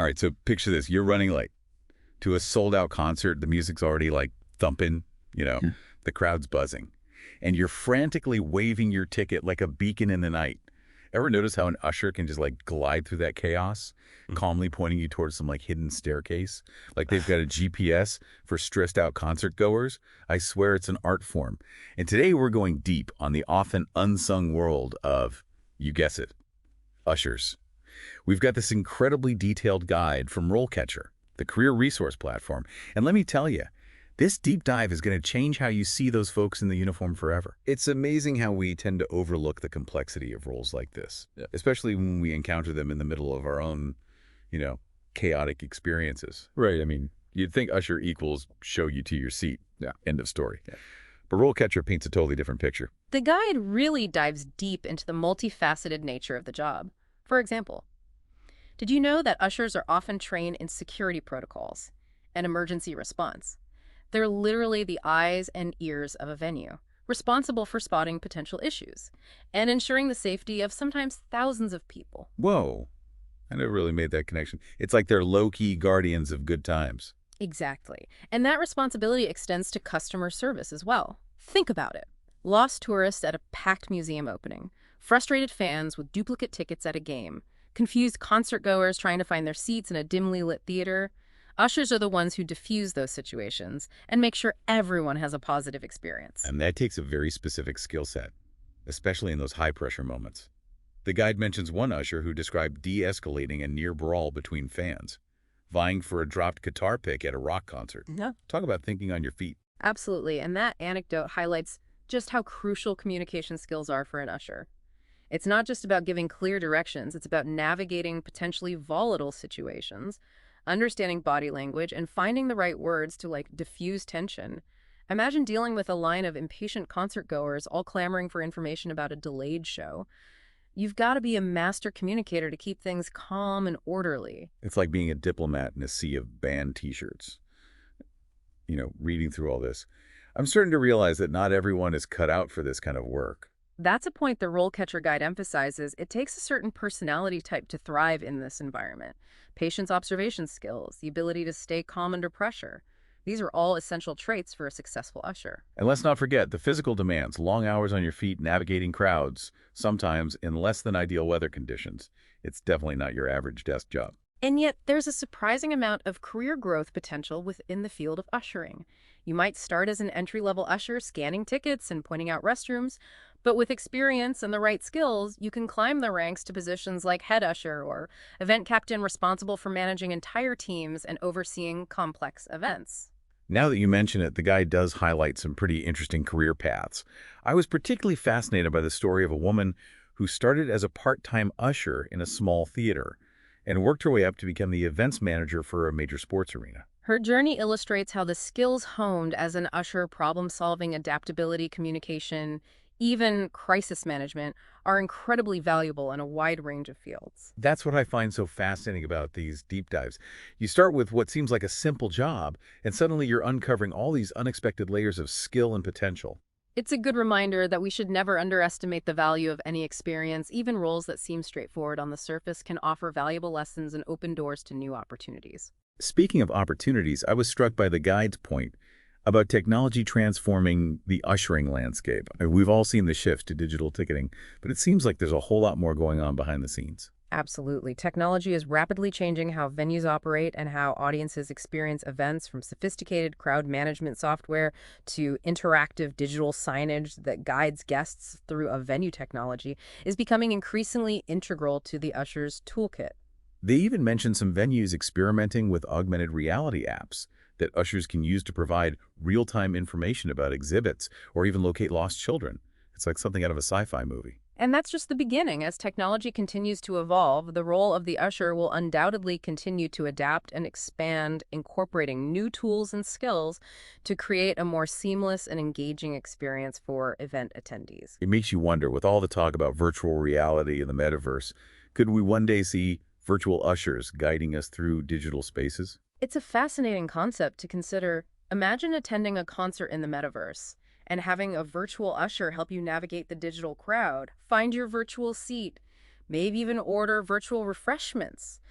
All right, so picture this. You're running late to a sold-out concert. The music's already, like, thumping, Yeah. the crowd's buzzing. And you're frantically waving your ticket like a beacon in the night. Ever notice how an usher can just, like, glide through that chaos, calmly pointing you towards some, like, hidden staircase? Like they've got a GPS for stressed-out concert goers? I swear it's an art form. And today we're going deep on the often unsung world of, you guess it, ushers. We've got this incredibly detailed guide from RoleCatcher, the career resource platform. And let me tell you, this deep dive is going to change how you see those folks in the uniform forever. It's amazing how we tend to overlook the complexity of roles like this, especially when we encounter them in the middle of our own, chaotic experiences. Right. I mean, you'd think usher equals show you to your seat. Yeah. End of story. Yeah. But RoleCatcher paints a totally different picture. The guide really dives deep into the multifaceted nature of the job. For example, did you know that ushers are often trained in security protocols and emergency response? They're literally the eyes and ears of a venue, responsible for spotting potential issues and ensuring the safety of sometimes thousands of people. Whoa. I never really made that connection. It's like they're low-key guardians of good times. Exactly. And that responsibility extends to customer service as well. Think about it. Lost tourists at a packed museum opening, frustrated fans with duplicate tickets at a game, confused concert-goers trying to find their seats in a dimly lit theater. Ushers are the ones who diffuse those situations and make sure everyone has a positive experience. And that takes a very specific skill set, especially in those high-pressure moments. The guide mentions one usher who described de-escalating a near brawl between fans, vying for a dropped guitar pick at a rock concert. Yeah, Talk about thinking on your feet. absolutely. And that anecdote highlights just how crucial communication skills are for an usher. It's not just about giving clear directions, it's about navigating potentially volatile situations, understanding body language, and finding the right words to, diffuse tension. Imagine dealing with a line of impatient concertgoers all clamoring for information about a delayed show. You've got to be a master communicator to keep things calm and orderly. It's like being a diplomat in a sea of band T-shirts. Reading through all this, I'm starting to realize that not everyone is cut out for this kind of work. That's a point the RoleCatcher guide emphasizes. It takes a certain personality type to thrive in this environment. Patience observation skills, the ability to stay calm under pressure. These are all essential traits for a successful usher. And let's not forget the physical demands, long hours on your feet, navigating crowds, sometimes in less than ideal weather conditions. It's definitely not your average desk job. And yet, there's a surprising amount of career growth potential within the field of ushering. You might start as an entry-level usher, scanning tickets and pointing out restrooms, but with experience and the right skills, you can climb the ranks to positions like head usher or event captain responsible for managing entire teams and overseeing complex events. Now that you mention it, the guide does highlight some pretty interesting career paths. I was particularly fascinated by the story of a woman who started as a part-time usher in a small theater and worked her way up to become the events manager for a major sports arena. Her journey illustrates how the skills honed as an usher, problem-solving, adaptability, communication, even crisis management, are incredibly valuable in a wide range of fields. That's what I find so fascinating about these deep dives. You start with what seems like a simple job, and suddenly you're uncovering all these unexpected layers of skill and potential. It's a good reminder that we should never underestimate the value of any experience. Even roles that seem straightforward on the surface can offer valuable lessons and open doors to new opportunities. Speaking of opportunities, I was struck by the guide's point about technology transforming the ushering landscape. We've all seen the shift to digital ticketing, but it seems like there's a whole lot more going on behind the scenes. Absolutely. Technology is rapidly changing how venues operate and how audiences experience events, from sophisticated crowd management software to interactive digital signage that guides guests through a venue technology is becoming increasingly integral to the usher's toolkit. They even mentioned some venues experimenting with augmented reality apps that ushers can use to provide real-time information about exhibits or even locate lost children. It's like something out of a sci-fi movie. And that's just the beginning. As technology continues to evolve, the role of the usher will undoubtedly continue to adapt and expand, incorporating new tools and skills to create a more seamless and engaging experience for event attendees. It makes you wonder, with all the talk about virtual reality and the metaverse, could we one day see virtual ushers guiding us through digital spaces? It's a fascinating concept to consider. Imagine attending a concert in the metaverse and having a virtual usher help you navigate the digital crowd, find your virtual seat, maybe even order virtual refreshments.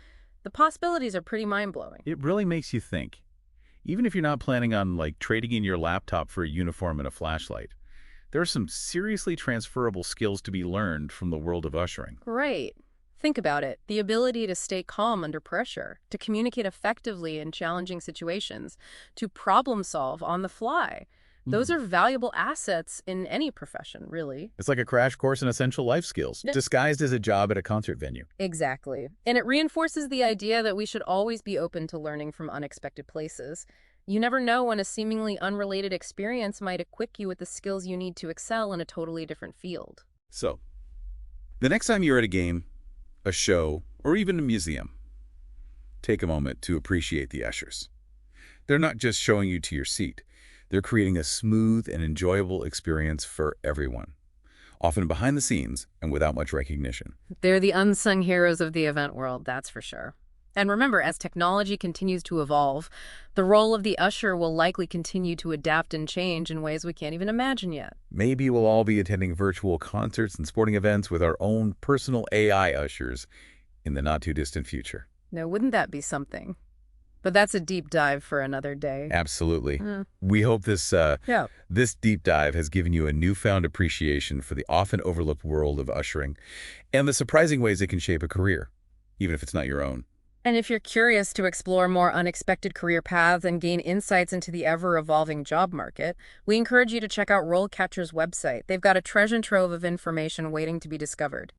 The possibilities are pretty mind-blowing. It really makes you think. Even if you're not planning on, like, trading in your laptop for a uniform and a flashlight, there are some seriously transferable skills to be learned from the world of ushering. Right. Think about it. The ability to stay calm under pressure, to communicate effectively in challenging situations, to problem solve on the fly. Those Mhm. are valuable assets in any profession, really. It's like a crash course in essential life skills, Yeah. disguised as a job at a concert venue. Exactly. And it reinforces the idea that we should always be open to learning from unexpected places. You never know when a seemingly unrelated experience might equip you with the skills you need to excel in a totally different field. So, the next time you're at a game, a show, or even a museum, take a moment to appreciate the ushers. They're not just showing you to your seat. They're creating a smooth and enjoyable experience for everyone, often behind the scenes and without much recognition. They're the unsung heroes of the event world, that's for sure. And remember, as technology continues to evolve, the role of the usher will likely continue to adapt and change in ways we can't even imagine yet. Maybe we'll all be attending virtual concerts and sporting events with our own personal AI ushers in the not-too-distant future. Now, wouldn't that be something? But that's a deep dive for another day. Absolutely. Mm. We hope this Yeah. this deep dive has given you a newfound appreciation for the often overlooked world of ushering and the surprising ways it can shape a career, even if it's not your own. And if you're curious to explore more unexpected career paths and gain insights into the ever-evolving job market, we encourage you to check out RoleCatcher's website. They've got a treasure trove of information waiting to be discovered.